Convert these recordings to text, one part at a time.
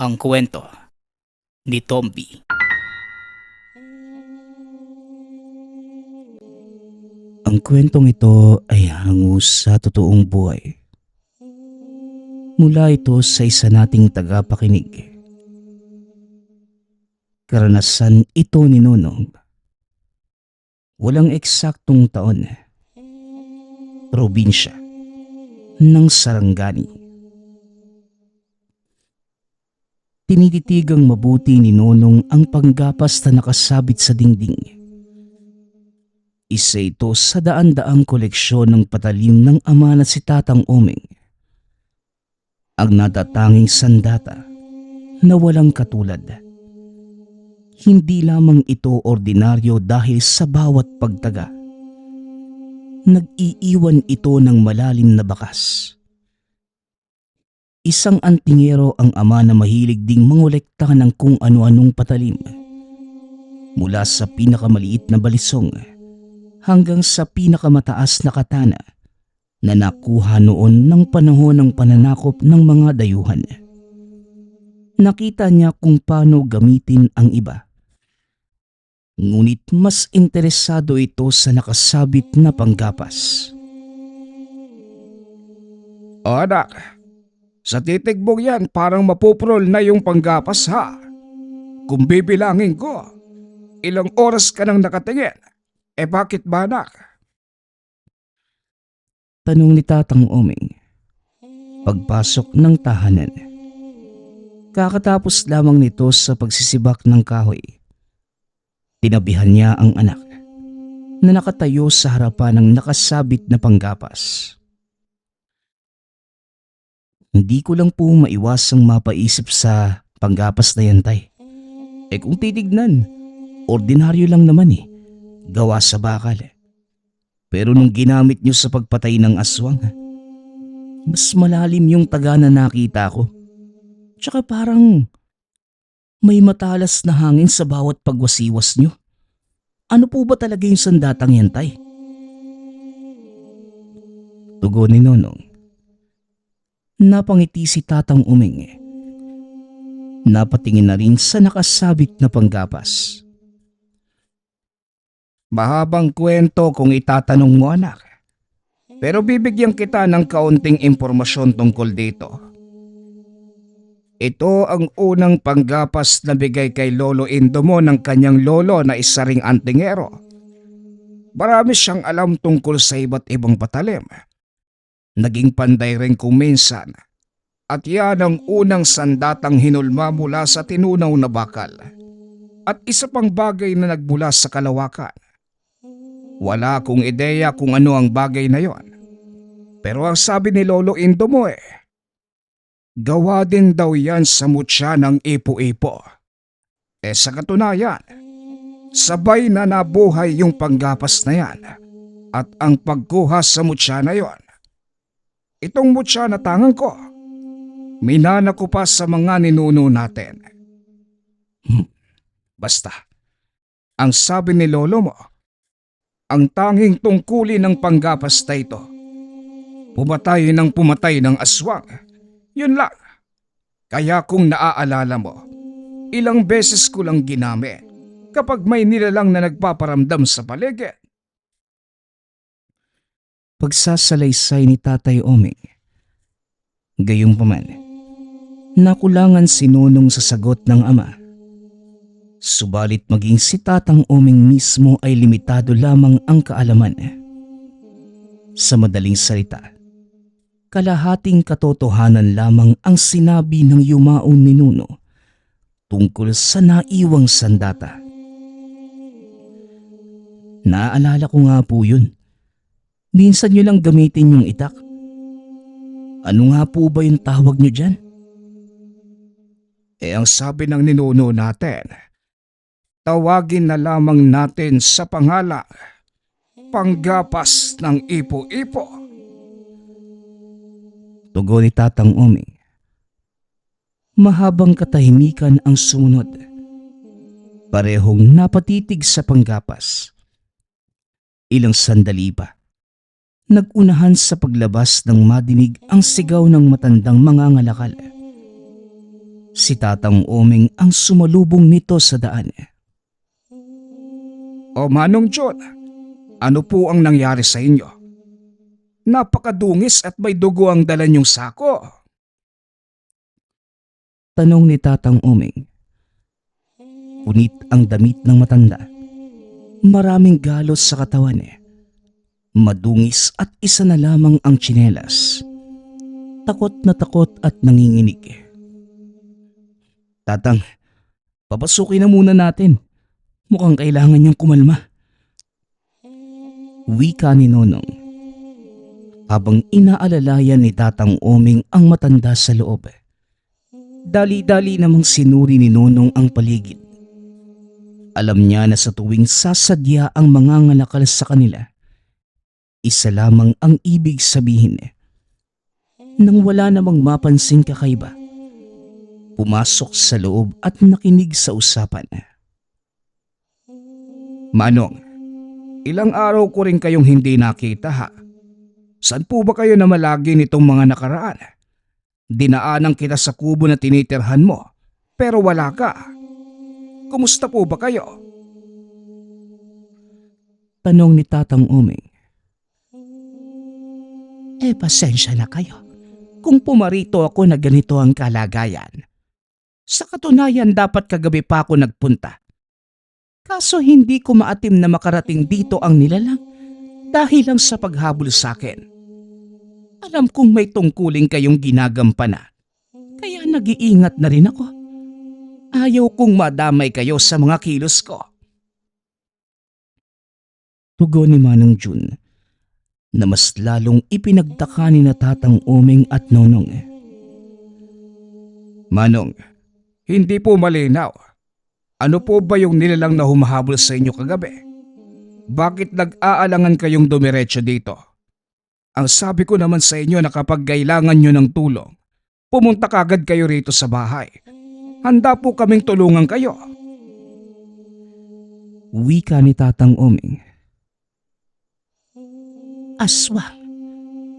Ang kwento ni Tomby. Ang kwentong ito ay hango sa totoong buhay. Mula ito sa isa nating tagapakinig. Karanasan ito ni Nonong. Walang eksaktong taon. Probinsya ng Sarangani. Tinititigang mabuti ni Nonong ang panggapas na nakasabit sa dingding. Isa ito sa daan-daang koleksyon ng patalim ng ama na si Tatang Omeng. Ang natatanging sandata na walang katulad. Hindi lamang ito ordinaryo dahil sa bawat pagtaga. Nag-iiwan ito ng malalim na bakas. Isang antingero ang ama na mahilig ding mangolekta ng kung ano-anong patalim. Mula sa pinakamaliit na balisong hanggang sa pinakamataas na katana na nakuha noon ng panahon ng pananakop ng mga dayuhan. Nakita niya kung paano gamitin ang iba. Ngunit mas interesado ito sa nakasabit na panggapas. O anak, sa titig mong yan parang mapuprol na yung panggapas ha. Kung bibilangin ko, ilang oras ka nang nakatingin? Bakit ba anak? Tanong ni Tatang Omeng. Pagpasok ng tahanan. Kakatapos lamang nito sa pagsisibak ng kahoy. Tinabihan niya ang anak na nakatayo sa harapan ng nakasabit na panggapas. Hindi ko lang po maiwasang mapaisip sa panggapas na yan, tay. Kung titignan, ordinaryo lang naman gawa sa bakal. Pero nung ginamit niyo sa pagpatay ng aswang, mas malalim yung taga na nakita ko. Tsaka parang may matalas na hangin sa bawat pagwasiwas niyo. Ano po ba talaga yung sandatang yan, tay? Tugon ni Nonong. Napangiti si Tatang Umeng. Napatingin na rin sa nakasabit na panggapas. Mahabang kwento kung itatanong mo anak. Pero bibigyan kita ng kaunting impormasyon tungkol dito. Ito ang unang panggapas na bigay kay Lolo Indomo ng kanyang lolo na isa ring antingero. Marami siyang alam tungkol sa iba't ibang patalim. Naging panday rin kung minsan. At yan ang unang sandatang hinulma mula sa tinunaw na bakal. At isa pang bagay na nagmula sa kalawakan. Wala akong ideya kung ano ang bagay na yon. Pero ang sabi ni Lolo Indomo gawa din daw yan sa mutya ng ipo-ipo. Sa katunayan, sabay na nabuhay yung panggapas na yan at ang pagkuha sa mutya na yon. Itong mutya na tangan ko, minana ko pa sa mga ninuno natin. Basta, ang sabi ni Lolo mo, ang tanging tungkulin ng panggapas na ito, pumatay ng aswang. Yun lang. Kaya kung naaalala mo, ilang beses ko lang ginamit kapag may nilalang na nagpaparamdam sa paligid. Pagsasalaysay ni Tatay Omeng. Gayunpaman, nakulangan si Nonong sa sagot ng ama. Subalit maging si Tatang Omeng mismo ay limitado lamang ang kaalaman. Sa madaling salita, kalahating katotohanan lamang ang sinabi ng yumaon ni Nuno tungkol sa naiwang sandata. Naaalala ko nga po yun. Minsan nyo lang gamitin yung itak. Ano nga po ba yung tawag nyo dyan? Ang sabi ng ninuno natin, tawagin na lamang natin sa pangalang panggapas ng ipo-ipo. Tugon ni Tatang Omeng. Mahabang katahimikan ang sumunod. Parehong napatitig sa panggapas. Ilang sandali pa. Nag-unahan sa paglabas ng madinig ang sigaw ng matandang mangangalakal. Si Tatang Oming ang sumalubong nito sa daan. O Manong John, ano po ang nangyari sa inyo? Napakadungis at may dugo ang dala niyong sako. Tanong ni Tatang Oming. Punit ang damit ng matanda. Maraming galos sa katawan. Madungis at isa na lamang ang tsinelas. Takot at nanginginig. Tatang, papasukin na muna natin. Mukhang kailangan niyang kumalma. Wika ni Nonong. Habang inaalalayan ni Tatang Oming ang matanda sa loob. Dali-dali namang sinuri ni Nonong ang paligid. Alam niya na sa tuwing sasadya ang mangangalakal sa kanila, isa lamang ang ibig sabihin. Nang wala namang mapansing kakaiba, pumasok sa loob at nakinig sa usapan. Manong, ilang araw ko rin kayong hindi nakita ha. Saan po ba kayo namalagi nitong mga nakaraan? Dinaanan kita sa kubo na tinitirhan mo, pero wala ka. Kumusta po ba kayo? Tanong ni Tatang Oming. Pasensya na kayo kung pumarito ako na ganito ang kalagayan. Sa katunayan dapat kagabi pa ako nagpunta. Kaso hindi ko maatim na makarating dito ang nilalang dahil lang sa paghabol sa akin. Alam kong may tungkuling kayong ginagampana, kaya nag-iingat na rin ako. Ayaw kong madamay kayo sa mga kilos ko. Tugon ni Manong Jun na mas lalong ipinagtaka ni na Tatang Oming at Nonong. Manong, hindi po malinaw. Ano po ba yung nilalang na humahabol sa inyo kagabi? Bakit nag-aalangan kayong dumiretso dito? Ang sabi ko naman sa inyo na kapag kailangan nyo ng tulong, pumunta kagad kayo rito sa bahay. Handa po kaming tulungan kayo. Wika ni Tatang Oming. Aswang.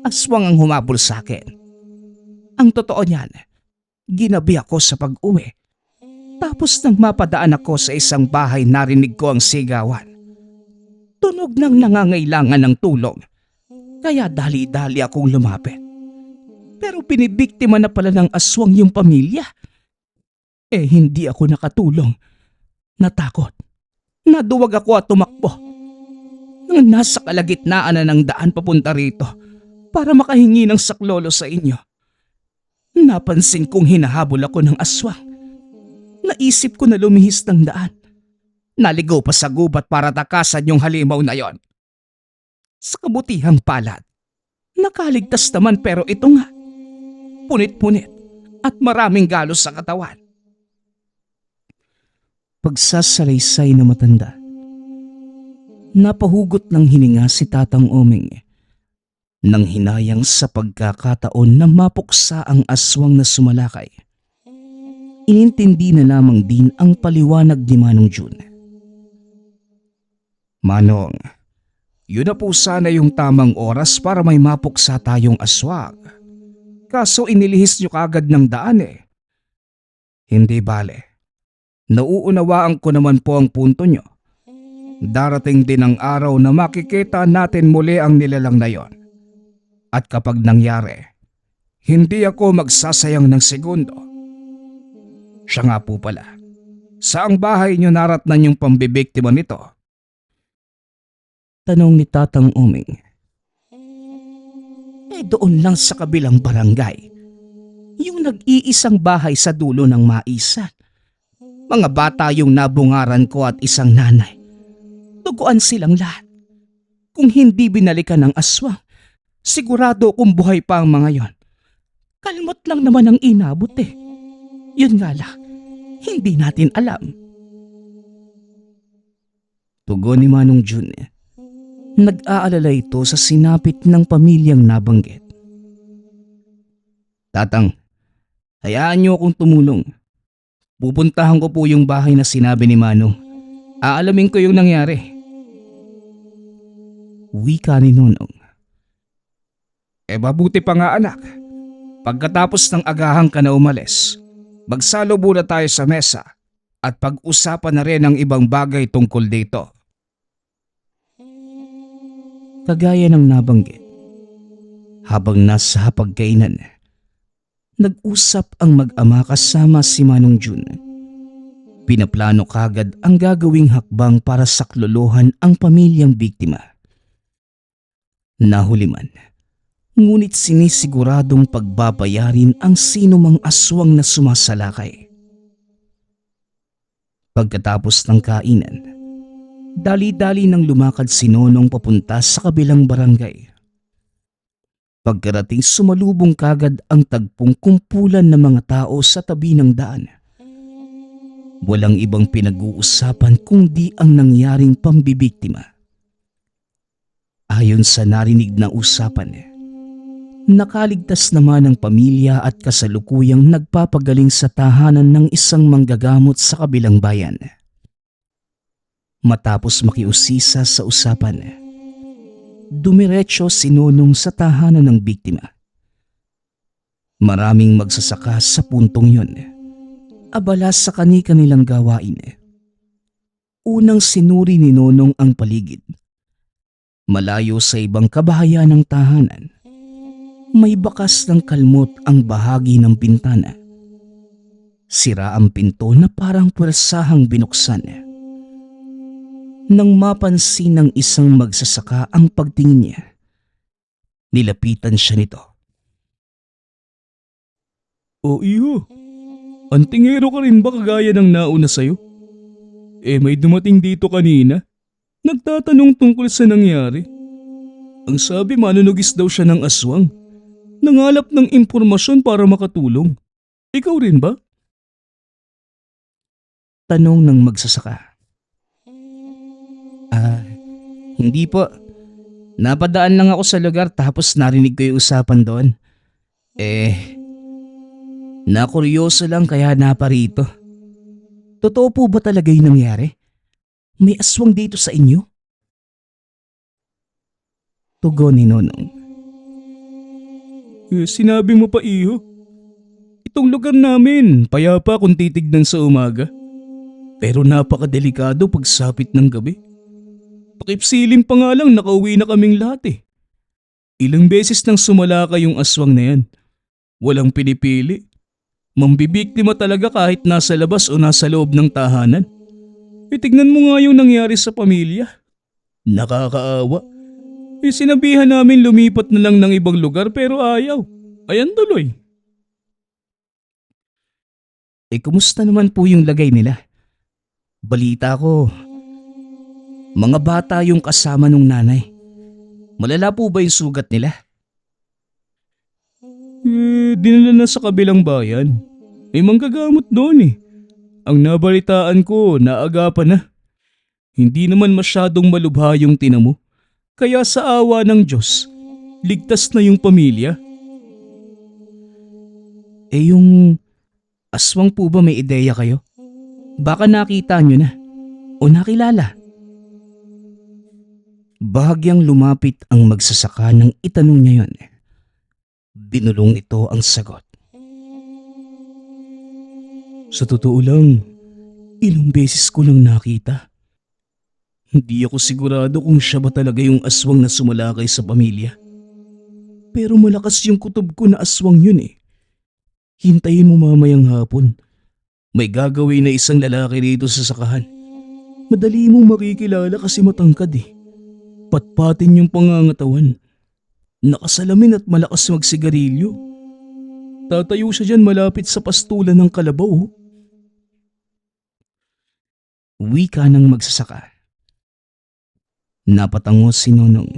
Aswang ang humabol sa akin. Ang totoo niyan, ginabi ako sa pag-uwi. Tapos nang mapadaan ako sa isang bahay, narinig ko ang sigawan. Tunog ng nangangailangan ng tulong. Kaya dali-dali akong lumapit. Pero binibiktima na pala ng aswang yung pamilya. Hindi ako nakatulong. Natakot. Naduwag ako at tumakbo. Nang nasa kalagitnaan na ng daan papunta rito para makahingi ng saklolo sa inyo, napansin kong hinahabol ako ng aswang. Naisip ko na lumihis ng daan. Naligaw pa sa gubat para takasan yung halimaw na yon. Sa kabutihang palad, nakaligtas naman pero ito nga, punit-punit at maraming galos sa katawan. Pagsasalaysay na matanda, napahugot ng hininga si Tatang Oming nang hinayang sa pagkakataon na mapuksa ang aswang na sumalakay. Inintindi na lamang din ang paliwanag ni Manong Jun. Manong, yun na po sana yung tamang oras para may mapuksa tayong aswang. Kaso inilihis nyo kagad ng daan eh. Hindi bale. Nauunawaan ko naman po ang punto nyo. Darating din ang araw na makikita natin muli ang nilalang na yon. At kapag nangyari, hindi ako magsasayang ng segundo. Siya nga po pala. Saang bahay nyo naratnan yung pambibiktima nito? Tanong ni Tatang Oming. Doon lang sa kabilang barangay. Yung nag-iisang bahay sa dulo ng maisan. Mga bata yung nabungaran ko at isang nanay. Duguan silang lahat. Kung hindi binalikan ng aswang, sigurado kung buhay pa ang mga yon. Kalmot lang naman ang inabot eh. Yun nga lang, hindi natin alam. Tugon ni Manong Jun. Nag-aalala ito sa sinapit ng pamilyang nabanggit. Tatang, hayaan niyo akong tumulong. Pupuntahan ko po yung bahay na sinabi ni Manong. Aalamin ko yung nangyari. Wika ni Nonong. Mabuti pa nga anak. Pagkatapos ng agahan ka na umalis, Magsalo muna tayo sa mesa at pag-usapan na rin ang ibang bagay tungkol dito. Kagaya ng nabanggit, habang nasa hapagkainan, nag-usap ang mag-ama kasama si Manong Jun. Pinaplano kagad ang gagawing hakbang para saklolohan ang pamilyang biktima. Nahuli man, ngunit sinisiguradong pagbabayarin ang sinumang aswang na sumasalakay. Pagkatapos ng kainan, dali-dali nang lumakad si Nonong papunta sa kabilang barangay. Pagkarating sumalubong kagad ang tagpong kumpulan ng mga tao sa tabi ng daan. Walang ibang pinag-uusapan kundi ang nangyaring pambibiktima. Ayon sa narinig na usapan, nakaligtas naman ang pamilya at kasalukuyang nagpapagaling sa tahanan ng isang manggagamot sa kabilang bayan. Matapos makiusisa sa usapan, dumiretso si Nonong sa tahanan ng biktima. Maraming magsasaka sa puntong yun, abala sa kani-kanilang gawain. Unang sinuri ni Nonong ang paligid. Malayo sa ibang kabahayan ng tahanan, may bakas ng kalmot ang bahagi ng bintana. Sira ang pinto na parang puwersahang binuksan. Nang mapansin ng isang magsasaka ang pagtingin niya, nilapitan siya nito. O iho, antingero ka rin ba kagaya ng nauna sa'yo? May dumating dito kanina. Nagtatanong tungkol sa nangyari. Ang sabi manunugis daw siya ng aswang. Nangalap ng impormasyon para makatulong. Ikaw rin ba? Tanong ng magsasaka. Hindi po. Napadaan lang ako sa lugar tapos narinig ko yung usapan doon. Nakuryoso lang kaya naparito. Totoo po ba talaga yung nangyari? May aswang dito sa inyo? Tugon ni Nonong. Sinabi mo pa iho. Itong lugar namin, payapa kung titignan sa umaga. Pero napakadelikado pagsapit ng gabi. Pakipsilim pa nga lang nakauwi na kaming lahat eh. Ilang beses nang sumalakay yung aswang na yan. Walang pinipili. Mambibiktima talaga kahit nasa labas o nasa loob ng tahanan. Tignan mo nga yung nangyari sa pamilya. Nakakaawa. Sinabihan namin lumipat na lang ng ibang lugar pero ayaw. Ayan tuloy. Kumusta naman po yung lagay nila? Balita ko, mga bata yung kasama nung nanay. Malala po ba yung sugat nila? Dinala na sa kabilang bayan. May manggagamot doon eh. Ang nabalitaan ko, naagapan na. Hindi naman masyadong malubha yung tinamo. Kaya sa awa ng Diyos, ligtas na yung pamilya. Yung aswang po ba may ideya kayo? Baka nakita nyo na o nakilala. Bahagyang lumapit ang magsasaka nang itanong niya yon. Binulong nito ang sagot. Sa totoo lang, ilang beses ko nang nakita. Hindi ako sigurado kung siya ba talaga yung aswang na sumalakay sa pamilya. Pero malakas yung kutob ko na aswang yun eh. Hintayin mo mamayang hapon. May gagawin na isang lalaki rito sa sakahan. Madali mong makikilala kasi matangkad eh. Patpatin yung pangangatawan. Nakasalamin at malakas magsigarilyo. Tatayo siya dyan malapit sa pastulan ng kalabaw. Wika ng magsasaka. Napatango si Nonong.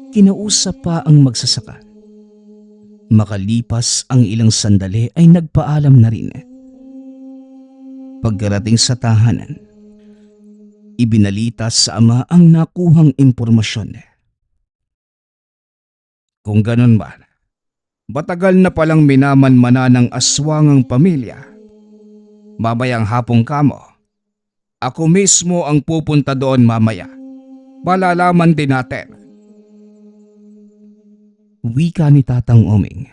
Kinausap pa ang magsasaka. Makalipas ang ilang sandali ay nagpaalam na rin. Pagkarating sa tahanan, ibinalita sa ama ang nakuhang impormasyon. Kung ganun ba, matagal na palang minamanmana ng aswang ang pamilya. Mamayang hapong kamo, ako mismo ang pupunta doon mamaya. Malalaman din natin. Wika ni Tatang Oming.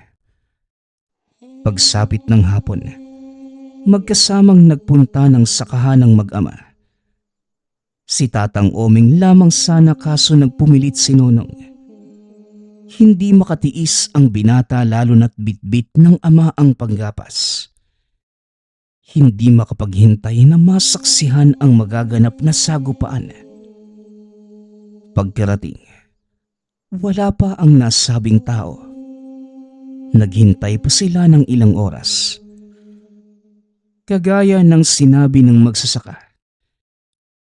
Pagsapit ng hapon, magkasamang nagpunta ng sakahan ng mag-ama. Si Tatang Oming lamang sana kaso nagpumilit si Nonong. Hindi makatiis ang binata lalo na't bitbit ng ama ang panggapas. Hindi makapaghintay na masaksihan ang magaganap na sagupaan. Pagkarating, wala pa ang nasabing tao. Naghintay pa sila ng ilang oras. Kagaya ng sinabi ng magsasaka,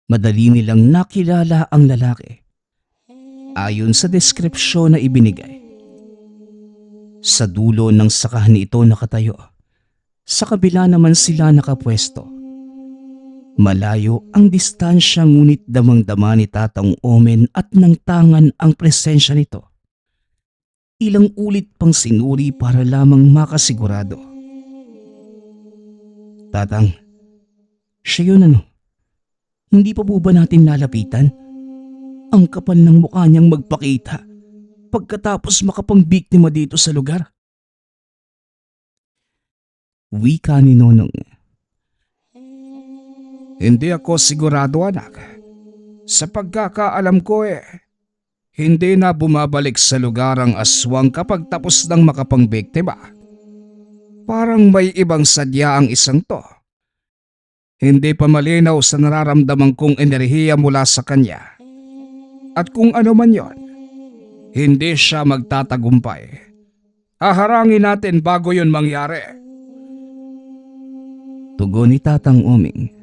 madali nilang nakilala ang lalaki. Ayon sa deskripsyon na ibinigay, sa dulo ng sakahan ito nakatayo, sa kabila naman sila nakapwesto. Malayo ang distansya ngunit damang-dama ni Tatang Omen at nang tangan ang presensya nito. Ilang ulit pang sinuri para lamang makasigurado. Tatang, siya yun ano? Hindi pa po ba natin lalapitan? Ang kapal ng mukha niyang magpakita pagkatapos makapangbiktima dito sa lugar. Wika ni Nonong. Hindi ako sigurado, anak. Sa pagkakaalam ko hindi na bumabalik sa lugar ang aswang kapag tapos ng makapangbiktima. Parang may ibang sadya ang isang to. Hindi pa malinaw sa nararamdaman kong enerhiya mula sa kanya. At kung ano man yon, hindi siya magtatagumpay. Haharangin natin bago yon mangyari. Tugon ni Tatang Oming.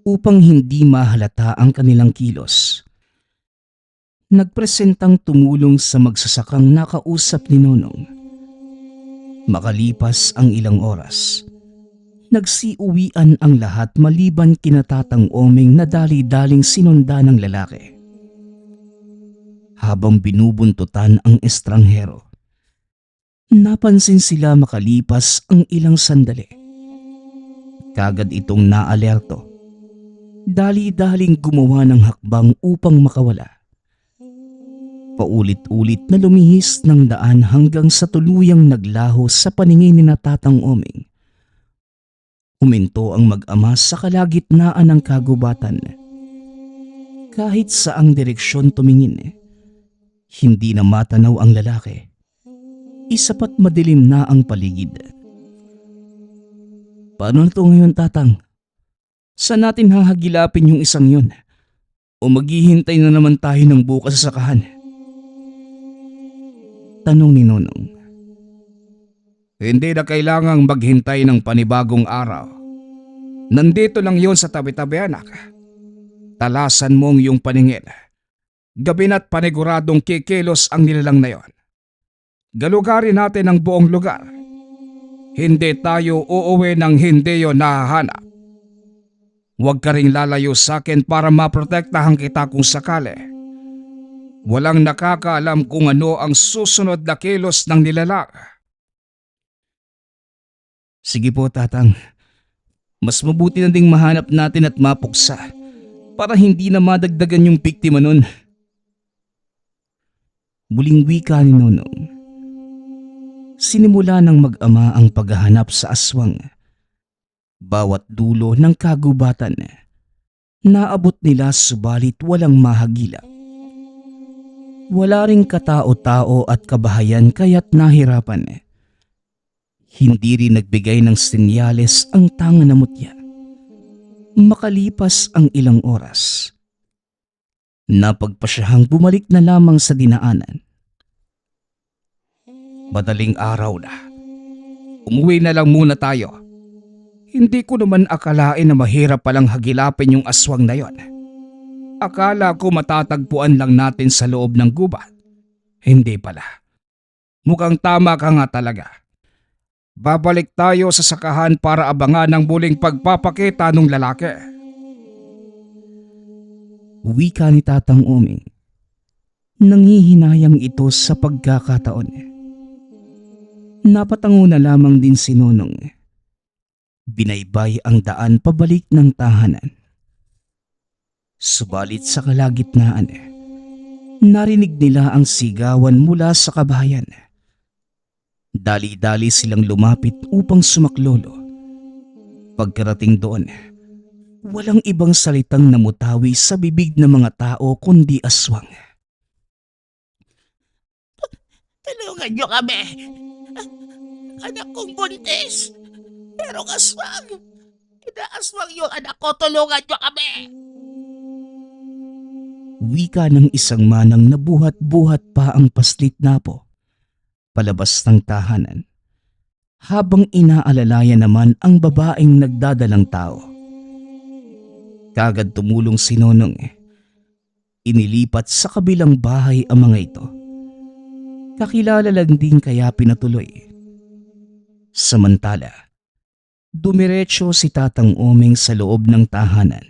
Upang hindi mahalata ang kanilang kilos, nagpresentang tumulong sa magsasakang nakausap ni Nonong. Makalipas ang ilang oras, nagsiuwian ang lahat maliban kina Tatang Oming na dali-daling sinunda ng lalaki. Habang binubuntutan ang estranghero, napansin sila makalipas ang ilang sandali. Kagad itong naalerto. Dali-daling gumawa ng hakbang upang makawala. Paulit-ulit na lumihis ng daan hanggang sa tuluyang naglaho sa paningin ni Tatang Oming. Huminto ang mag-ama sa kalagitnaan ng kagubatan. Kahit saang direksyon tumingin, hindi na matanaw ang lalaki. Isapat madilim na ang paligid. Paano na ito ngayon, Tatang? Saan natin hahagilapin yung isang yun? O maghihintay na naman tayo ng bukas sa sakahan? Tanong ni Nonong. Hindi na kailangang maghintay ng panibagong araw. Nandito lang yon sa tabi-tabi, anak. Talasan mong yung paningin. Gabi na't paniguradong kikilos ang nilalang na yon. Galugarin natin ang buong lugar. Hindi tayo uuwi nang hindi yon nahahanap. Huwag ka ring lalayo sa akin para maprotektahan kita kung sakali. Walang nakakaalam kung ano ang susunod na kilos ng nilalang. Sige po, Tatang. Mas mabuti na ding mahanap natin at mapuksa para hindi na madagdagan yung biktima nun. Muling wika ni Nonong. Sinimula ng mag-ama ang paghahanap sa aswang. Bawat dulo ng kagubatan, naabot nila subalit walang mahagilap. Wala ring katao-tao at kabahayan kaya't nahirapan. Hindi rin nagbigay ng senyales ang tanga na mutya. Makalipas ang ilang oras, napagpasyahang bumalik na lamang sa dinaanan. Madaling araw na. Umuwi na lang muna tayo. Hindi ko naman akalain na mahirap palang hagilapin yung aswang na yon. Akala ko matatagpuan lang natin sa loob ng gubat. Hindi pala. Mukhang tama ka nga talaga. Babalik tayo sa sakahan para abangan ang muling pagpapakita ng lalaki. Wika ni Tatang Oming. Nangihinayang ito sa pagkakataon. Napatango na lamang din si Nonong. Binaybay ang daan pabalik ng tahanan. Subalit sa kalagitnaan, narinig nila ang sigawan mula sa kabahayan. Dali-dali silang lumapit upang sumaklolo Pagkarating doon, walang ibang salitang namutawi sa bibig ng mga tao kundi aswang. Tulungan niyo kami. Anak kong buntis. Pero aswang. Inaaswang yung anak ko. Tulungan niyo kami. Wika ng isang manang na buhat-buhat pa ang paslit na po, palabas ng tahanan, habang inaalalayan naman ang babaeng nagdadalang tao. Kagad tumulong si Nonong. Inilipat sa kabilang bahay ang mga ito. Kakilala lang din kaya pinatuloy. Samantala, dumiretso si Tatang Omeng sa loob ng tahanan.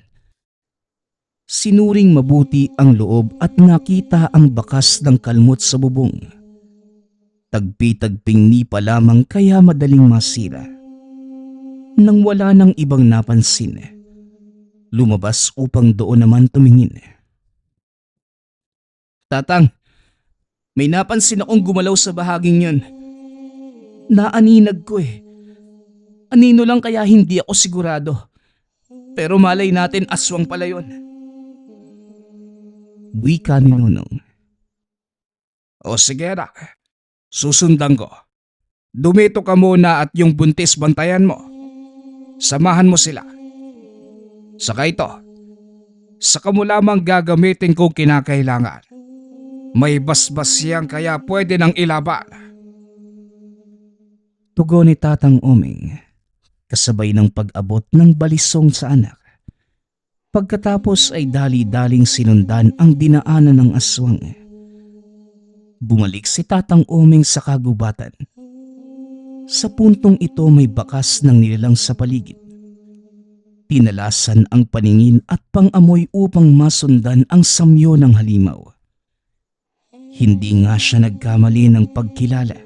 Sinuring mabuti ang loob at nakita ang bakas ng kalmot sa bubong. Tagpi-tagping nipa lamang kaya madaling masira. Nang wala nang ibang napansin, lumabas upang doon naman tumingin. Tatang, may napansin akong gumalaw sa bahaging yun. Naaninag ko eh. Anino lang kaya hindi ako sigurado. Pero malay natin aswang pala yun. Wika ni Nonong. O sige anak, susundan ko. Dumito ka muna at yung buntis bantayan mo. Samahan mo sila. Saka ito, saka mo lamang gagamitin kung kinakailangan. May basbas yan kaya pwede nang ilaban. Tugon ni Tatang Omeng, kasabay ng pag-abot ng balisong sa anak. Pagkatapos ay dali-daling sinundan ang dinaanan ng aswang. Bumalik si Tatang Omeng sa kagubatan. Sa puntong ito may bakas ng nilalang sa paligid. Tinalasan ang paningin at pang-amoy upang masundan ang samyo ng halimaw. Hindi nga siya nagkamali ng pagkilala.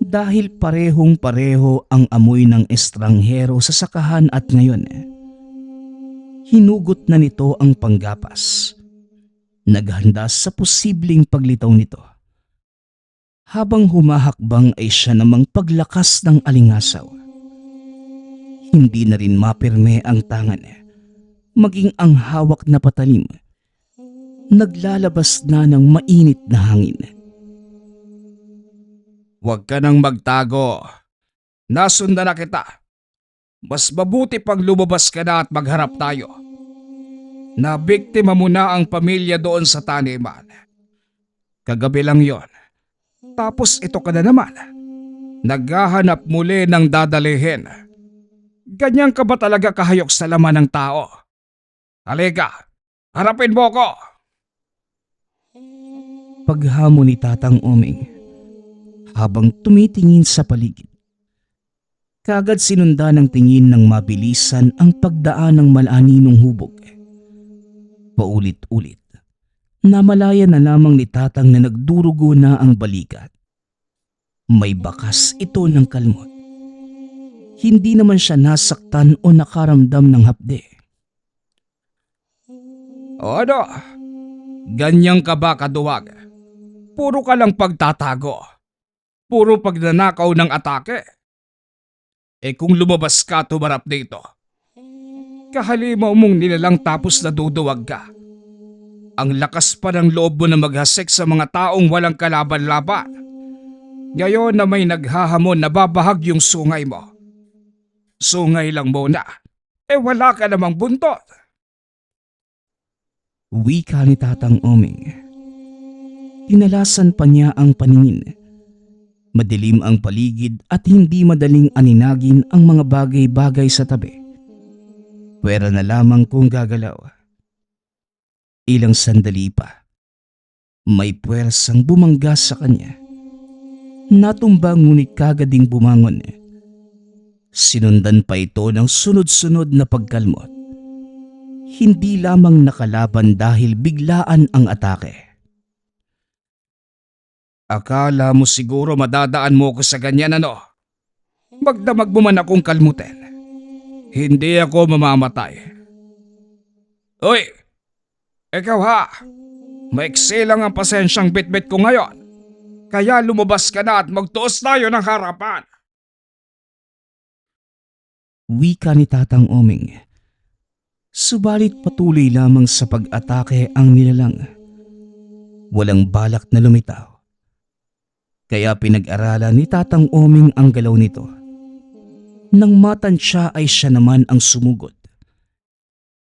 Dahil parehong-pareho ang amoy ng estranghero sa sakahan at ngayon, hinugot na nito ang panggapas. Naghanda sa posibleng paglitaw nito. Habang humahakbang ay siya namang paglakas ng alingasaw. Hindi na rin mapirme ang tangan, maging ang hawak na patalim. Naglalabas na ng mainit na hangin. Huwag ka nang magtago. Nasundan na kita. Mas mabuti pang lumabas ka na at magharap tayo. Nabiktima mo na ang pamilya doon sa taniman. Kagabi lang yon. Tapos ito ka na naman. Naghahanap muli ng dadalihin. Ganyan ka ba talaga kahayok sa laman ng tao? Halika, harapin mo ko! Paghamon ni Tatang Omeng habang tumitingin sa paligid. Kagad sinundan ng tingin ng mabilisan ang pagdaan ng malaninong hubog. Paulit-ulit, namalaya na lamang ni Tatang na nagdurugo na ang balikat. May bakas ito ng kalmot. Hindi naman siya nasaktan o nakaramdam ng hapde. O ano? Ganyan ka ba kaduwag? Puro ka lang pagtatago. Puro pagnanakaw ng atake. Kung lumabas ka tumarap dito, kahalimaw mong nilalang tapos naduduwag ka. Ang lakas pa ng loob mo na maghasik sa mga taong walang kalaban-laban. Ngayon na may naghahamon na babahag yung sungay mo. Sungay lang muna. Wala ka namang buntot. Wika ni Tatang Omeng. Tinalasan pa niya ang paningin. Madilim ang paligid at hindi madaling aninagin ang mga bagay-bagay sa tabi. Pwera na lamang kung gagalaw. Ilang sandali pa, may puwersang bumangga sa kanya. Natumba ngunit kagading bumangon. Sinundan pa ito ng sunod-sunod na pagkalmot. Hindi lamang nakalaban dahil biglaan ang atake. Akala mo siguro madadaan mo ko sa ganyan ano? Magdamag mo man akong kalmutin. Hindi ako mamamatay. Uy! Ikaw ha! Maiksi lang ang pasensyang bitbit ko ngayon. Kaya lumabas ka na at magtuos tayo ng harapan. Wika ni Tatang Oming. Subalit patuloy lamang sa pag-atake ang nilalang. Walang balak na lumitaw. Kaya pinag-aralan ni Tatang Oming ang galaw nito. Nang matansya ay siya naman ang sumugod.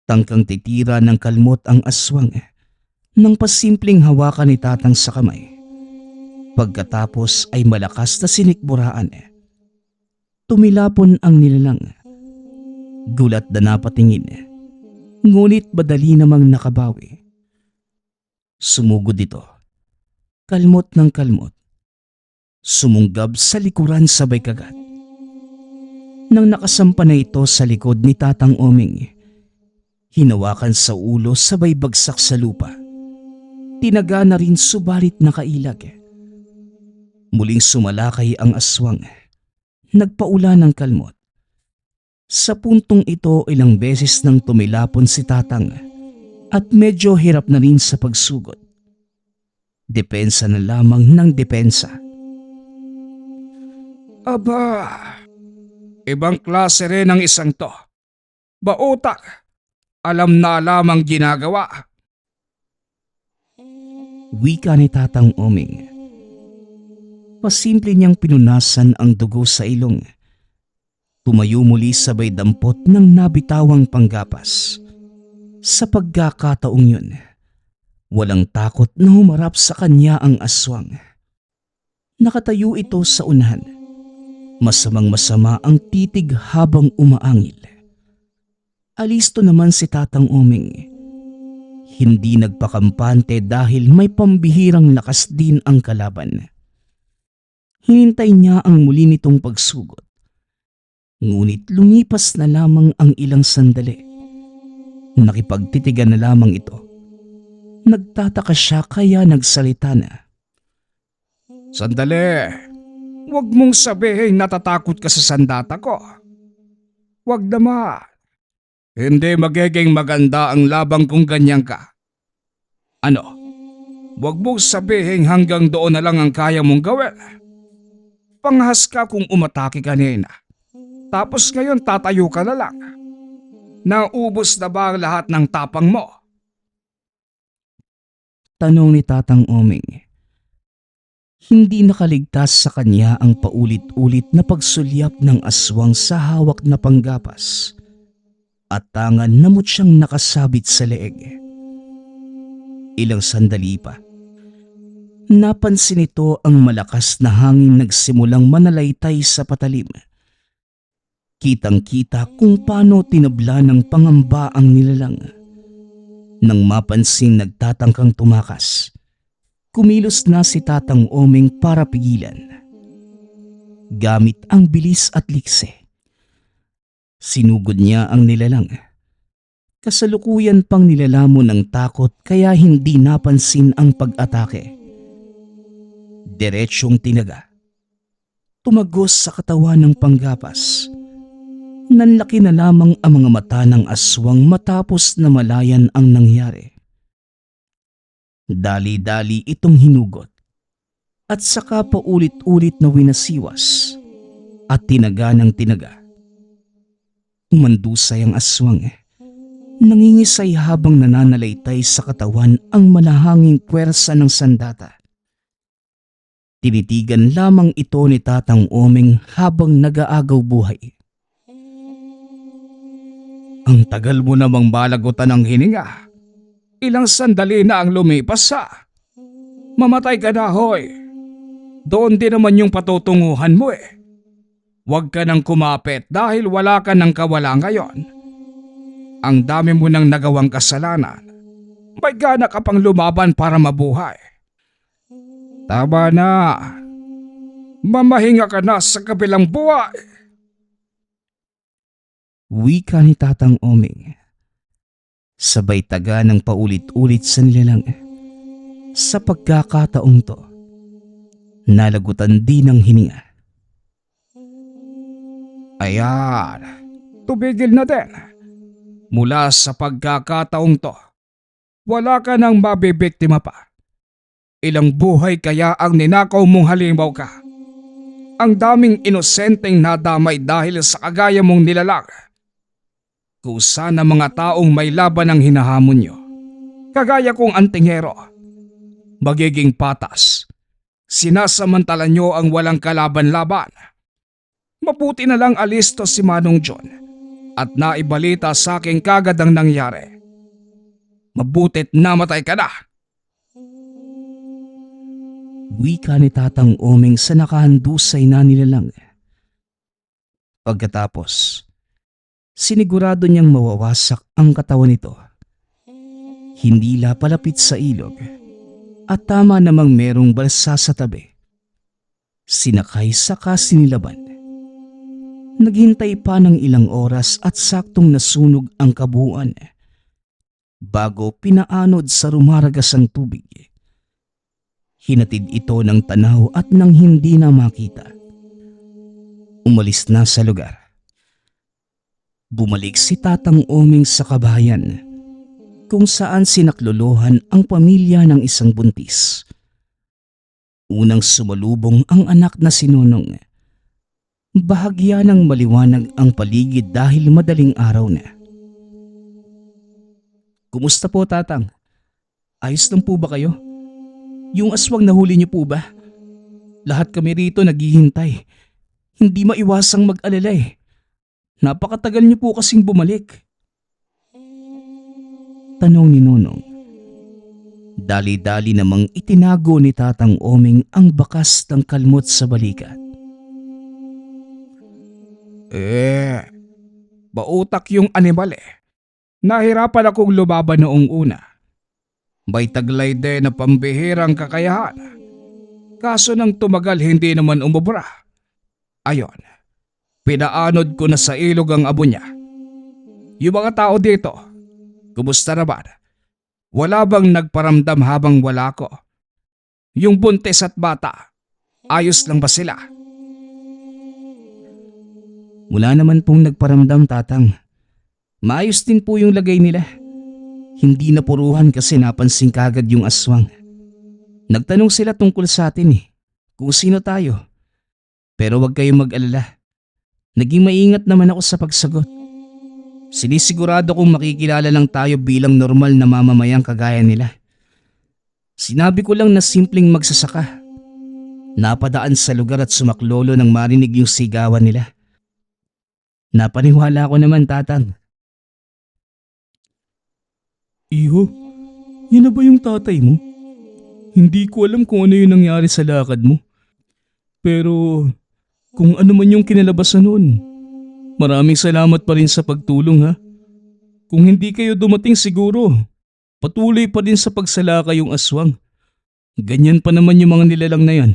Tangkang titira ng kalmot ang aswang nang pasimpleng hawakan ni Tatang sa kamay. Pagkatapos ay malakas na sinikburaan. Tumilapon ang nilalang. Gulat na napatingin. Ngunit madali namang nakabawi. Sumugod ito. Kalmot ng kalmot. Sumunggab sa likuran sabay kagat. Nang nakasampa na ito sa likod ni Tatang Oming, hinawakan sa ulo sabay bagsak sa lupa. Tinaga na rin subalit nakailag. Muling sumalakay ang aswang. Nagpaula ng kalmot. Sa puntong ito ilang beses nang tumilapon si Tatang at medyo hirap na rin sa pagsugod. Depensa na lamang ng depensa. Aba, ibang klase rin ang isang to. Bautak, alam na lamang ginagawa. Wika ni Tatang Oming. Pasimple niyang pinunasan ang dugo sa ilong. Tumayo muli sabay dampot ng nabitawang panggapas. Sa pagkakataong yun, walang takot na humarap sa kanya ang aswang. Nakatayo ito sa unahan. Masamang-masama ang titig habang umaangil. Alisto naman si Tatang Oming. Hindi nagpakampante dahil may pambihirang lakas din ang kalaban. Hinintay niya ang muli nitong pagsugod. Ngunit lumipas na lamang ang ilang sandali. Nakipagtitigan na lamang ito. Nagtataka siya kaya nagsalita na. Sandali, huwag mong sabihin natatakot ka sa sandata ko. Huwag naman. Hindi magiging maganda ang labang kung ganyan ka. Ano? Huwag mong sabihin hanggang doon na lang ang kaya mong gawin. Panghas ka kung umatake kanina. Tapos ngayon tatayo ka na lang. Naubos na ba ang lahat ng tapang mo? Tanong ni Tatang Oming. Hindi nakaligtas sa kanya ang paulit-ulit na pagsulyap ng aswang sa hawak na panggapas at tangan na mutyang nakasabit sa leeg. Ilang sandali pa. Napansin ito ang malakas na hangin nagsimulang manalaytay sa patalim. Kitang-kita kung paano tinabla ng pangamba ang nilalang. Nang mapansing nagtatangkang tumakas, kumilos na si Tatang Oming para pigilan. Gamit ang bilis at likse. Sinugod niya ang nilalang. Kasalukuyan pang nilalamon ng takot kaya hindi napansin ang pag-atake. Diretsyong tinaga. Tumagos sa katawan ng panggapas. Nanlaki na lamang ang mga mata ng aswang matapos na malayan ang nangyari. Dali-dali itong hinugot at saka paulit-ulit na winasiwas at tinaga ng tinaga. Umandusay ang aswang. Nangingisay habang nananalaytay sa katawan ang malahanging puwersa ng sandata. Tinitigan lamang ito ni Tatang Oming habang nag-aagaw buhay. Ang tagal mo namang balagutan ng hininga. Ilang sandali na ang lumipas sa. Mamatay ka na, hoy. Doon din naman yung patutunguhan mo eh. Huwag ka nang kumapit dahil wala ka nang kawala ngayon. Ang dami mo nang nagawang kasalanan. May gana ka pang lumaban para mabuhay. Tama na. Mamahinga ka na sa kabilang buhay. Wika ni Tatang Oming. Sabay taga ng paulit-ulit sa nilalang. Sa pagkakataong to, nalagutan din ng hininga. Ayan, tumigil na din. Mula sa pagkakataong to, wala ka nang mabibiktima pa. Ilang buhay kaya ang ninakaw mong halimaw ka? Ang daming inosenteng nadamay dahil sa kagaya mong nilalang. Kusa na mga taong may laban ang hinahamon nyo. Kagaya kong antingero. Magiging patas. Sinasamantala nyo ang walang kalaban-laban. Mabuti na lang alisto si Manong John at naibalita sa akin kagad ang nangyari. Mabutit namatay ka na. Wika ni Tatang Oming sa nakahandusay na nilalang. Pagkatapos, sinigurado niyang mawawasak ang katawan nito. Hindi palapit sa ilog at tama namang merong balsa sa tabi. Sinakay saka sinilaban. Naghintay pa ng ilang oras at saktong nasunog ang kabuuan bago pinaanod sa rumaragasang tubig. Hinatid ito ng tanaw at nang hindi na makita. Umalis na sa lugar. Bumalik si Tatang Oming sa kabahayan kung saan sinaklolohan ang pamilya ng isang buntis. Unang sumalubong ang anak na si Nonong. Bahagya ng maliwanag ang paligid dahil madaling araw na. Kumusta po, Tatang? Ayos lang po ba kayo? Yung aswang nahuli niyo po ba? Lahat kami rito naghihintay. Hindi maiwasang mag-alala eh. Napakatagal niyo po kasing bumalik. Tanong ni Nonong. Dali-dali namang itinago ni Tatang Oming ang bakas ng kalmot sa balikat. Bautak yung animal eh. Nahirapan akong lumaban noong una. May taglay din na pambihirang kakayahan. Kaso nang tumagal hindi naman umubra. Ayon, pinaanod ko na sa ilog ang abo niya. Yung mga tao dito, kumusta naman? Wala bang nagparamdam habang wala ko? Yung buntis at bata, ayos lang ba sila? Wala naman pong nagparamdam, Tatang. Maayos din po yung lagay nila. Hindi napuruhan kasi napansin kagad yung aswang. Nagtanong sila tungkol sa atin kung sino tayo. Pero wag kayong mag-alala. Naging maingat naman ako sa pagsagot. Sinisigurado kong makikilala lang tayo bilang normal na mamamayang kagaya nila. Sinabi ko lang na simpleng magsasaka. Napadaan sa lugar at sumaklolo nang marinig yung sigawan nila. Napaniwala ko naman, Tatang. Iho, yan na ba yung tatay mo? Hindi ko alam kung ano yung nangyari sa lakad mo. Pero kung ano man yung kinalabasan noon, maraming salamat pa rin sa pagtulong ha. Kung hindi kayo dumating siguro, patuloy pa din sa pagsalaka yung aswang. Ganyan pa naman yung mga nilalang na yan.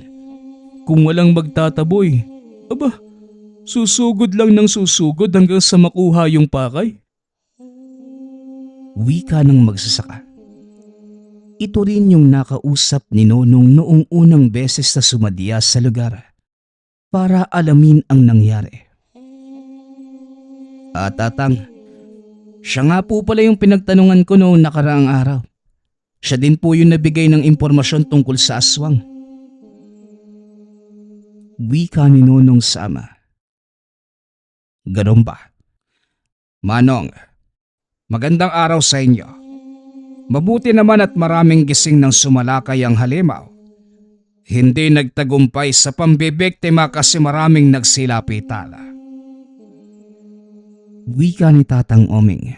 Kung walang magtataboy, aba, susugod lang ng susugod hanggang sa makuha yung pakay. Wika ng magsasaka. Ito rin yung nakausap ni Nonong noong unang beses na sumadya sa lugar para alamin ang nangyari. Tatang, siya nga po pala yung pinagtanungan ko noong nakaraang araw. Siya din po yung nabigay ng impormasyon tungkol sa aswang. Wika ni Nonong sa ama. Ganun ba? Manong, magandang araw sa inyo. Mabuti naman at maraming gising ng sumalakay ang halimaw. Hindi nagtagumpay sa pambibiktima kasi maraming nagsilapitala. Wika ni Tatang Oming.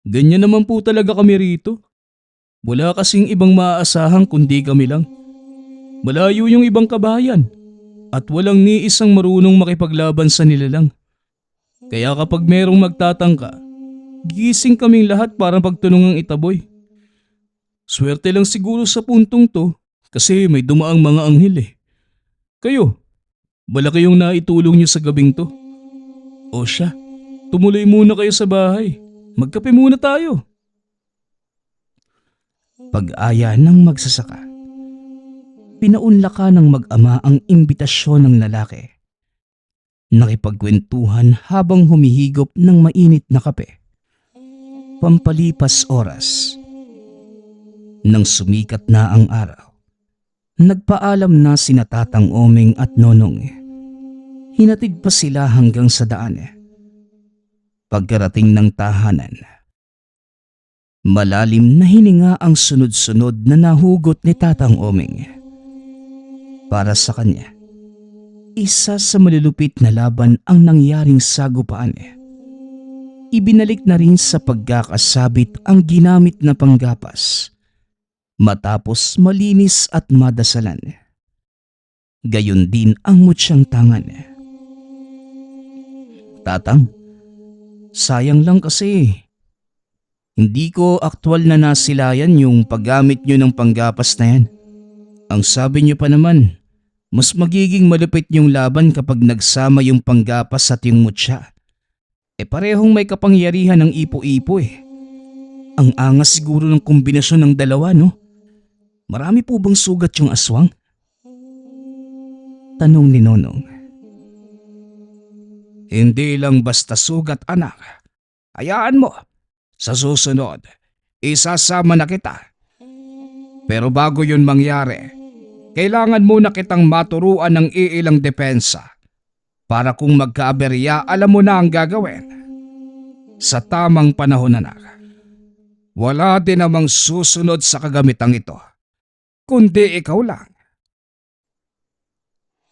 Ganyan naman po talaga kami rito. Wala kasing ibang maaasahan kundi kami lang. Malayo yung ibang kabayan at walang ni isang marunong makipaglaban sa nilalang. Kaya kapag merong magtatangka, gising kaming lahat para pagtulungang itaboy. Swerte lang siguro sa puntong to kasi may dumaang mga anghel eh. Kayo, malaki yung naitulong niyo sa gabing to. O siya, tumuloy muna kayo sa bahay. Magkape muna tayo. Pag-aya ng magsasaka. Pinaunlaka ng mag-ama ang imbitasyon ng lalaki. Nakipagkwentuhan habang humihigop ng mainit na kape. Pampalipas oras. Nang sumikat na ang araw, Nagpaalam na sina Tatang Omeng at Nonong. Hinatid pa sila hanggang sa daan. Pagkarating ng tahanan, malalim na hininga ang sunod-sunod na nahugot ni Tatang Omeng. Para sa kanya, isa sa malulupit na laban ang nangyaring sagupaan. Ibinalik na rin sa pagkakasabit ang ginamit na panggapas matapos malinis at madasalan. Gayon din ang mutsyang tangan. Tatang, sayang lang kasi hindi ko aktwal na nasilayan yung paggamit nyo ng panggapas na yan. Ang sabi nyo pa naman, mas magiging malupit yung laban kapag nagsama yung panggapas at yung mutya. Parehong may kapangyarihan ng ipo-ipo . Ang angas siguro ng kombinasyon ng dalawa, no? Marami po bang sugat yung aswang? Tanong ni Nonong. Hindi lang basta sugat, anak. Hayaan mo. Sa susunod, isasama na kita. Pero bago yun mangyari, kailangan muna kitang maturuan ng iilang depensa para kung magkaaberya alam mo na ang gagawin. Sa tamang panahon, anak. Wala din namang susunod sa kagamitang ito, kundi ikaw lang.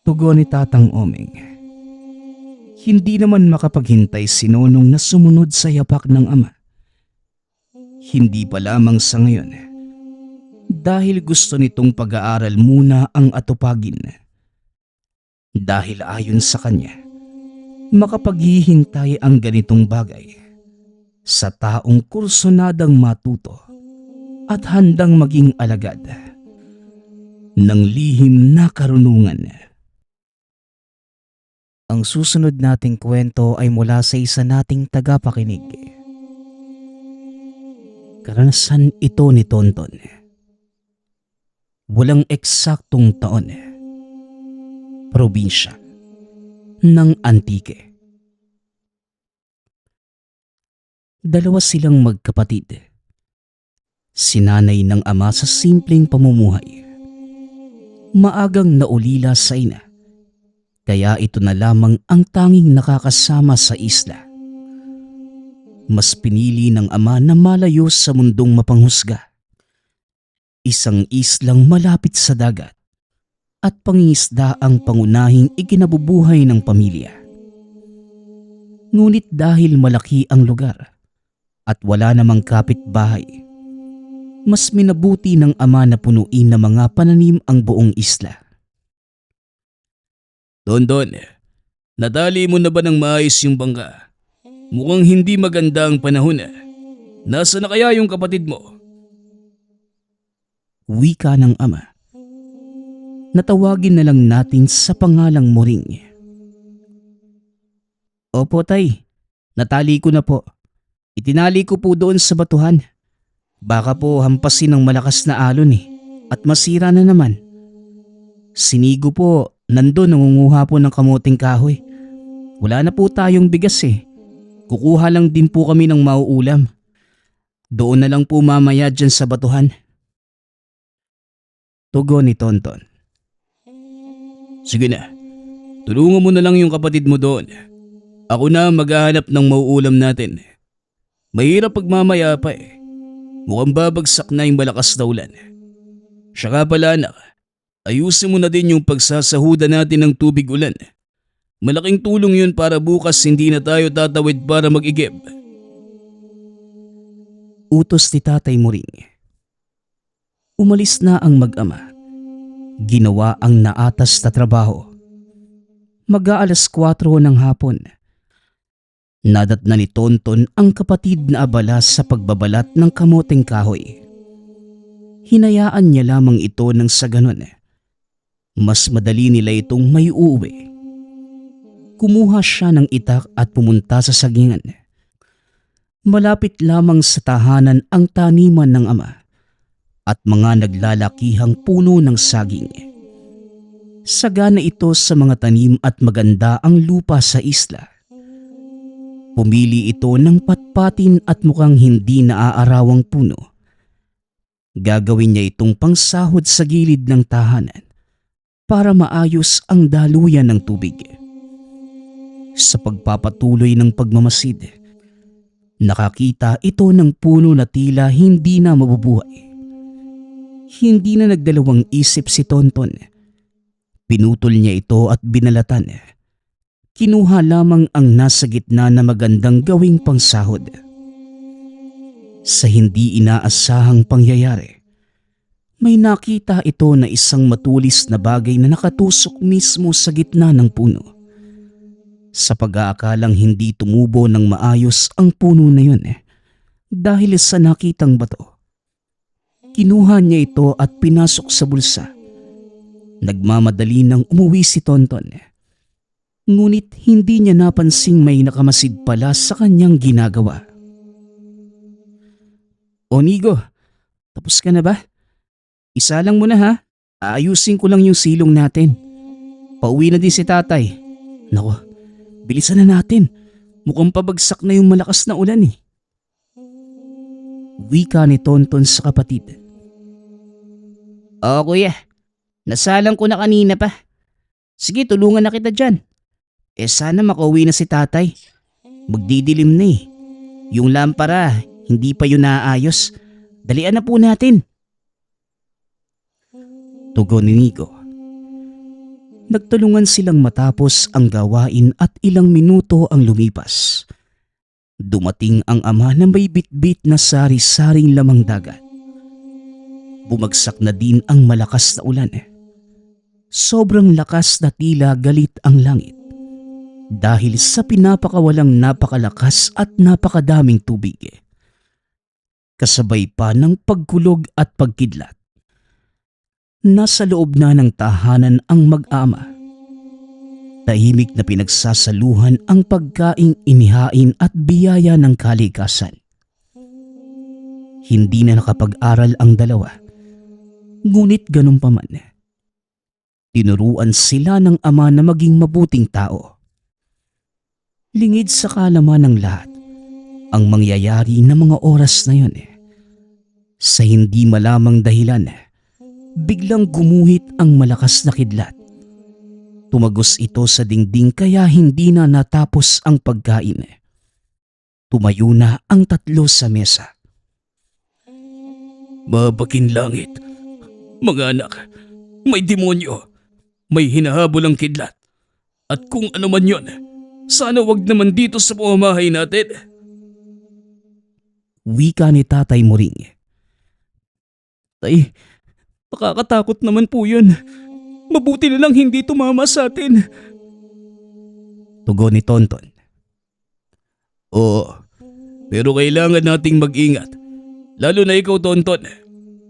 Tugon ni Tatang Omeng. Hindi naman makapaghintay si Nonong na sumunod sa yapak ng ama. Hindi pa lamang sa ngayon, dahil gusto nitong pag-aaral muna ang atupagin. Dahil ayon sa kanya, makapaghihintay ang ganitong bagay sa taong kursunadang matuto at handang maging alagad ng lihim na karunungan. Ang susunod nating kwento ay mula sa isa nating tagapakinig. Karanasan ito ni Tonton. Walang eksaktong taon. Probinsya ng Antique. Dalawa silang magkapatid. Sinanay ng ama sa simpleng pamumuhay. Maagang naulila sa ina, kaya ito na lamang ang tanging nakakasama sa isla. Mas pinili ng ama na malayo sa mundong mapanghusga. Isang islang malapit sa dagat at pangingisda ang pangunahing ikinabubuhay ng pamilya. Ngunit dahil malaki ang lugar at wala namang kapitbahay, mas minabuti ng ama na punuin ng mga pananim ang buong isla. Don, nadali mo na ba ng maayos yung bangka? Mukhang hindi maganda ang panahon . Nasa na kaya yung kapatid mo? Wika ng ama. Natawagin na lang natin sa pangalang Moring. Opo tay, natali ko na po. Itinali ko po doon sa batuhan. Baka po hampasin ng malakas na alon at masira na naman. Sinigo po, nandun nangunguha po ng kamuting kahoy. Wala na po tayong bigas . Kukuha lang din po kami ng mauulam. Doon na lang po mamaya dyan sa batuhan. Tugon ni Tonton. Sige na, tulungan mo na lang yung kapatid mo doon. Ako na maghahanap ng mauulam natin. Mahirap pagmamaya pa . Mukhang babagsak na yung malakas na ulan. Siya ka pala anak, ayusin mo na din yung pagsasahuda natin ng tubig ulan. Malaking tulong yun para bukas hindi na tayo tatawid para mag-igib. Utos ni Tatay Moring. Umalis na ang mag-ama. Ginawa ang naatas na trabaho. Mag-aalas 4 ng hapon. Nadatna ni Tonton ang kapatid na abala sa pagbabalat ng kamuting kahoy. Hinayaan niya lamang ito nang sa ganon. Mas madali nila itong may uuwi. Kumuha siya ng itak at pumunta sa sagingan. Malapit lamang sa tahanan ang taniman ng ama at mga naglalakihang puno ng saging. Sagana ito sa mga tanim at maganda ang lupa sa isla. Pumili ito ng patpatin at mukhang hindi naaarawang puno. Gagawin niya itong pangsahod sa gilid ng tahanan para maayos ang daluyan ng tubig. Sa pagpapatuloy ng pagmamasid, nakakita ito ng puno na tila hindi na mabubuhay. Hindi na nagdalawang isip si Tonton. Pinutol niya ito at binalatan. Kinuha lamang ang nasa gitna na magandang gawing pangsahod. Sa hindi inaasahang pangyayari, may nakita ito na isang matulis na bagay na nakatusok mismo sa gitna ng puno. Sa pag-aakalang hindi tumubo ng maayos ang puno na yun dahil sa nakitang bato, kinuha niya ito at pinasok sa bulsa. Nagmamadali nang umuwi si Tonton. Ngunit hindi niya napansing may nakamasid pala sa kanyang ginagawa. O Nigo, tapos ka na ba? Isa lang muna ha, aayusin ko lang yung silong natin. Pauwi na din si tatay. Nako, bilisan na natin. Mukhang pabagsak na yung malakas na ulan eh. Wika ni Tonton sa kapatid. Oo kuya, nasalang ko na kanina pa. Sige, tulungan na kita dyan. Sana makauwi na si tatay. Magdidilim na eh. Yung lampara, hindi pa yun naayos. Dalian na po natin. Tugon ni Nico. Nagtulungan silang matapos ang gawain at ilang minuto ang lumipas. Dumating ang ama na may bitbit na sari-saring lamang dagat. Bumagsak na din ang malakas na ulan. Sobrang lakas na tila galit ang langit dahil sa pinapakawalang napakalakas at napakadaming tubig. Kasabay pa ng pagkulog at pagkidlat. Nasa loob na ng tahanan ang mag-ama. Tahimik na pinagsasaluhan ang pagkaing inihain at biyaya ng kalikasan. Hindi na nakapag-aral ang dalawa. Ngunit ganun pa man, tinuruan sila ng ama na maging mabuting tao. Lingid sa kalaman ng lahat ang mangyayari ng mga oras na yun. Sa hindi malamang dahilan, biglang gumuhit ang malakas na kidlat. Tumagos ito sa dingding kaya hindi na natapos ang pagkain. Tumayo na ang tatlo sa mesa. Babakin langit. Mga anak, may demonyo. May hinahabol ang kidlat. At kung ano man yon, sana wag naman dito sa pamamahay natin. Wika ni Tatay Moring. Tay, nakakatakot naman po yun. Mabuti na lang hindi tumama sa atin. Tugon ni Tonton. Oo, pero kailangan nating mag-ingat. Lalo na ikaw, Tonton.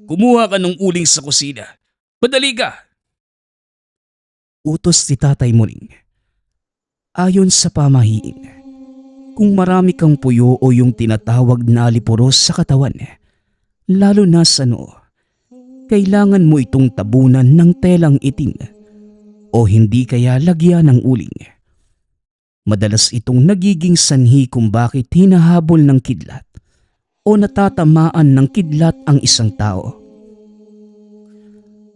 Kumuha ka ng uling sa kusina. Padali ka! Utos ni Tatay Moring. Ayon sa pamahiin, kung marami kang puyo o yung tinatawag na alipuros sa katawan, lalo na sa noo, kailangan mo itong tabunan ng telang itim o hindi kaya lagyan ng uling. Madalas itong nagiging sanhi kung bakit hinahabol ng kidlat o natatamaan ng kidlat ang isang tao.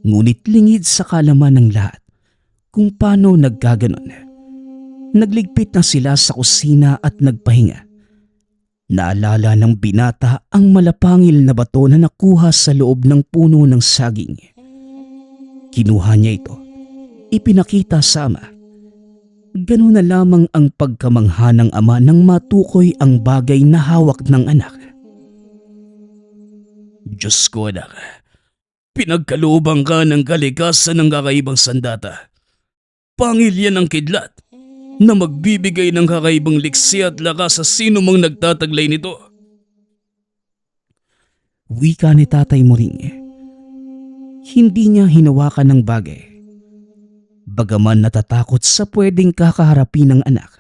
Ngunit lingid sa kalaman ng lahat kung paano nagkaganon. Nagligpit na sila sa kusina at nagpahinga. Naalala ng binata ang malapangil na bato na nakuha sa loob ng puno ng saging. Kinuha niya ito, ipinakita sa ama. Ganun na lamang ang pagkamangha ng ama nang matukoy ang bagay na hawak ng anak. Diyos ko, anak. Pinagkalooban ka ng kalikasan ng kakaibang sandata. Pangil yan ang kidlat na magbibigay ng kakaibang liksi at lakas sa sino mang nagtataglay nito. Wika ni Tatay Moring. Hindi niya hinawakan ng bagay. Bagaman natatakot sa pwedeng kakaharapin ng anak,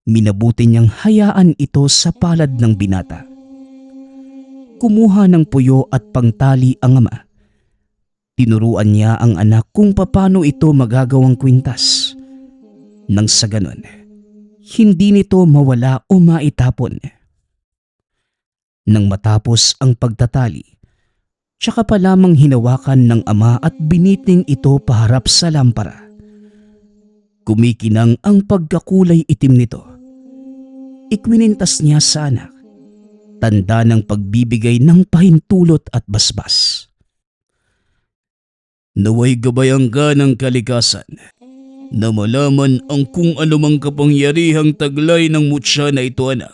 minabuti niyang hayaan ito sa palad ng binata. Kumuha ng puyo at pangtali ang ama. Tinuruan niya ang anak kung paano ito magagawang kwintas. Nang sa ganon, hindi nito mawala o maitapon. Nang matapos ang pagtatali, Tsaka pa lamang hinawakan ng ama at biniting ito paharap sa lampara. Kumikinang ang pagkakulay itim nito. Ikwinintas niya sa anak, tanda ng pagbibigay ng pahintulot at basbas. Naway gabayan ka ng kalikasan na malaman ang kung anumang kapangyarihang taglay ng mutya na ito, anak.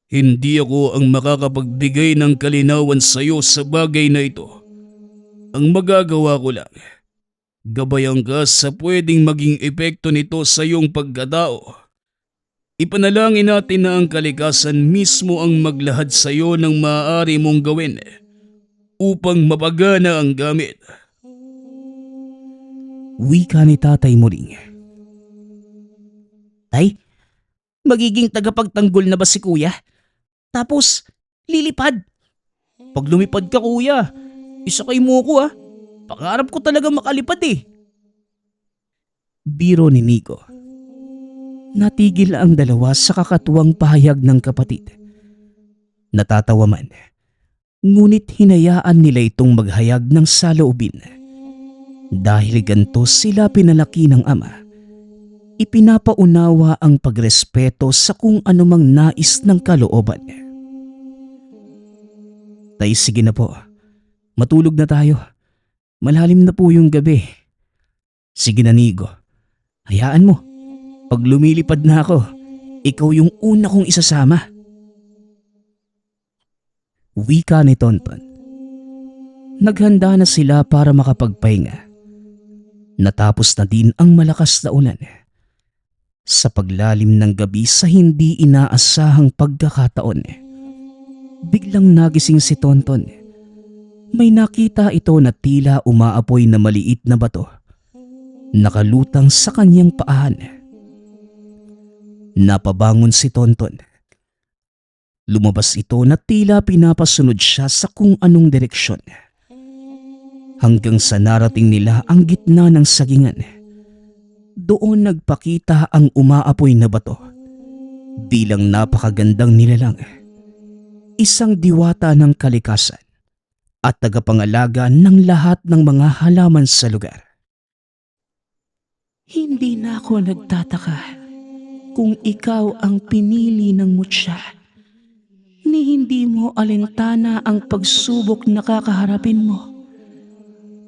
Hindi ako ang makakapagbigay ng kalinawan sa iyo sa bagay na ito. Ang magagawa ko lang, gabayan ka sa pwedeng maging epekto nito sa iyong pagkatao. Ipanalangin natin na ang kalikasan mismo ang maglahad sa iyo ng maaari mong gawin upang mapagana ang gamit. Wika ni Tatay Muring. Tay, magiging tagapagtanggol na ba si Kuya? Tapos, lilipad. Pag lumipad ka, Kuya, isakay mo ko ah. Pangarap ko talaga makalipad eh. Biro ni Nico. Natigil ang dalawa sa kakatuwang pahayag ng kapatid. Natatawa man, ngunit hinayaan nila itong maghayag ng saloobin. Dahil ganito sila pinalaki ng ama, ipinapaunawa ang pagrespeto sa kung anumang nais ng kalooban. Tay, sige na po. Matulog na tayo. Malalim na po yung gabi. Sige na, Nigo. Hayaan mo. Pag lumilipad na ako, ikaw yung una kong isasama. Wika ni Tonton. Naghanda na sila para makapagpahinga. Natapos na din ang malakas na ulan. Sa paglalim ng gabi sa hindi inaasahang pagkakataon, biglang nagising si Tonton. May nakita ito na tila umaapoy na maliit na bato, nakalutang sa kanyang paahan. Napabangon si Tonton. Lumabas ito na tila pinapasunod siya sa kung anong direksyon. Hanggang sa narating nila ang gitna ng sagingan. Doon nagpakita ang umaapoy na bato bilang napakagandang nilalang. Isang diwata ng kalikasan at tagapangalaga ng lahat ng mga halaman sa lugar. Hindi na ako nagtataka kung ikaw ang pinili ng mutya, ni hindi mo alintana ang pagsubok na kakaharapin mo.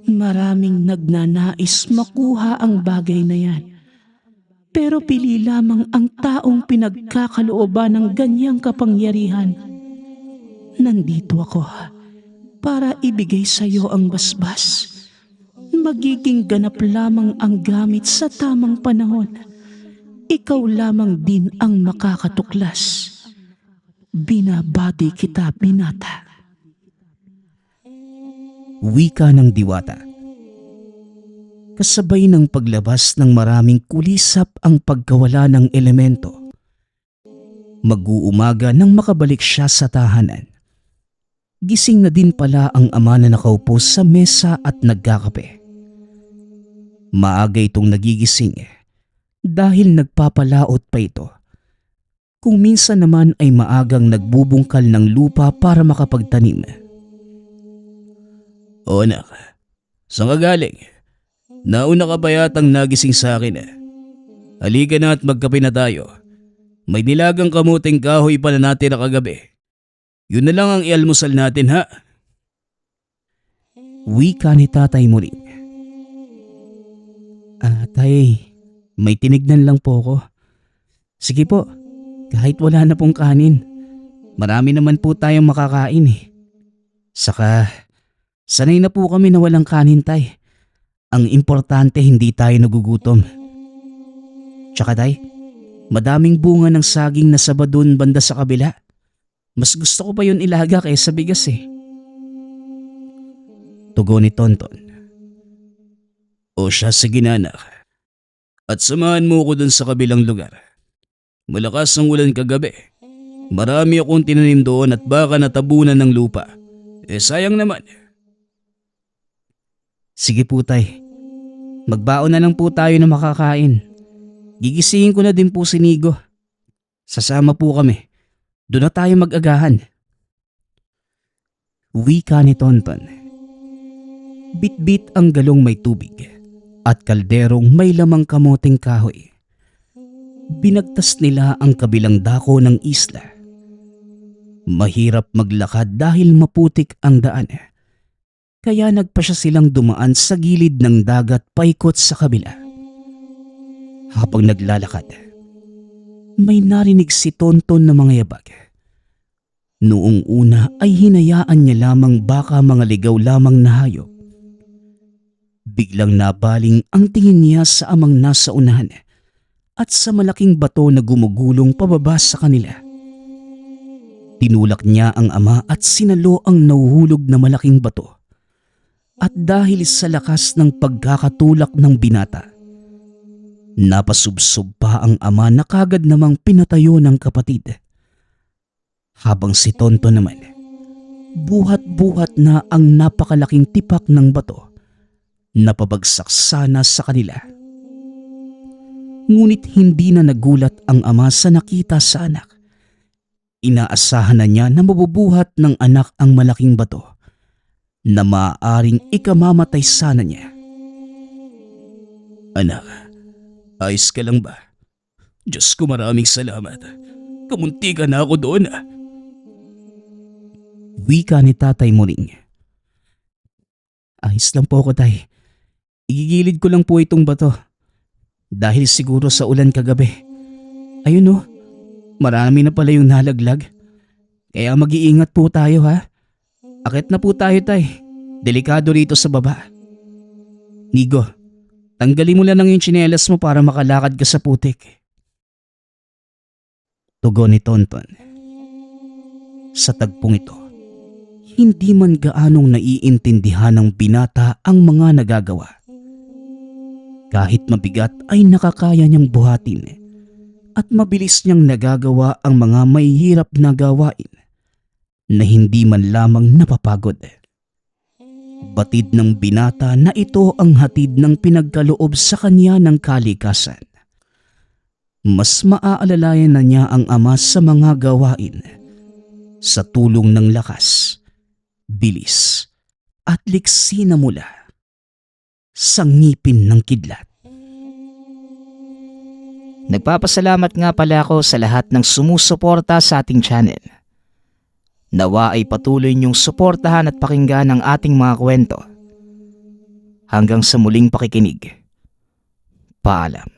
Maraming nagnanais makuha ang bagay na yan. Pero pili lamang ang taong pinagkakalooban ng ganyang kapangyarihan. Nandito ako para ibigay sa iyo ang basbas. Magiging ganap lamang ang gamit sa tamang panahon. Ikaw lamang din ang makakatuklas. Binabati kita, binata. Wika ng diwata. Kasabay ng paglabas ng maraming kulisap ang pagkawala ng elemento. Mag-uumaga nang makabalik siya sa tahanan. Gising na din pala ang ama na nakaupo sa mesa at nagkakape. Maaga itong nagigising dahil nagpapalaot pa ito. Kung minsan naman ay maagang nagbubungkal ng lupa para makapagtanim. O anak, saan ka galing? Nauna ka ba yatang nagising sa akin? Halika na at magkape na tayo. May nilagang kamuting kahoy pa na natira kagabi. Yun na lang ang ialmusal natin, ha? Wika ni Tatay Muring. Tay, may tinignan lang po ako. Sige po, kahit wala na pong kanin. Marami naman po tayong makakain eh. Saka, sanay na po kami na walang kanin, Tay. Ang importante hindi tayo nagugutom. Tsaka Tay, madaming bunga ng saging na saba doon banda sa kabila. Mas gusto ko pa yun ilaga kaysa bigas eh. Tugon ni Tonton. O siya, sige na anak. At samahan mo ko dun sa kabilang lugar. Malakas ang ulan kagabi. Marami akong tinanim doon at baka natabunan ng lupa. Sayang naman. Sige po, Tay. Magbaon na lang po tayo na makakain. Gigisingin ko na din po si Nigo. Sasama po kami. Doon na tayo mag-agahan. Wika ni Tonton. Bitbit ang galong may tubig at kalderong may lamang kamoteng kahoy. Binagtas nila ang kabilang dako ng isla. Mahirap maglakad dahil maputik ang daan. Kaya nagpasya silang dumaan sa gilid ng dagat paikot sa kabila. Habang naglalakad, may narinig si Tonton na mga yabag. Noong una ay hinayaan niya lamang baka mga ligaw lamang na hayop. Biglang nabaling ang tingin niya sa amang nasa unahan at sa malaking bato na gumugulong pababa sa kanila. Tinulak niya ang ama at sinalo ang nahuhulog na malaking bato. At dahil sa lakas ng pagkakatulak ng binata, napasubsob pa ang ama na kagad namang pinatayo ng kapatid. Habang si Tonton naman, buhat-buhat na ang napakalaking tipak ng bato na pabagsak sana sa kanila. Ngunit hindi na nagulat ang ama sa nakita sa anak. Inaasahan na niya na mabubuhat ng anak ang malaking bato na maaaring ikamamatay sana niya. Anak, ayos ka lang ba? Diyos ko, maraming salamat. Kamunti ka na ako doon. Wika ni Tatay Muring. Ayos lang po ako, Tay. Igigilid ko lang po itong bato. Dahil siguro sa ulan kagabi. Ayun oh, marami na pala yung nalaglag. Kaya mag-iingat po tayo ha. Akit na po tayo, Tay. Delikado rito sa baba. Nigo, tanggalin mo lang yung tsinelas mo para makalakad ka sa putik. Tugon ni Tonton. Sa tagpong ito, hindi man gaanong naiintindihan ng binata ang mga nagagawa. Kahit mabigat ay nakakaya niyang buhatin at mabilis niyang nagagawa ang mga mahihirap na gawain na hindi man lamang napapagod. Batid ng binata na ito ang hatid ng pinagkaloob sa kanya ng kalikasan. Mas maaalalayan na niya ang ama sa mga gawain sa tulong ng lakas, bilis at liksi na mula sa ngipin ng kidlat. Nagpapasalamat nga pala ako sa lahat ng sumusuporta sa ating channel. Nawa ay patuloy niyong suportahan at pakinggan ang ating mga kwento. Hanggang sa muling pakikinig. Paalam.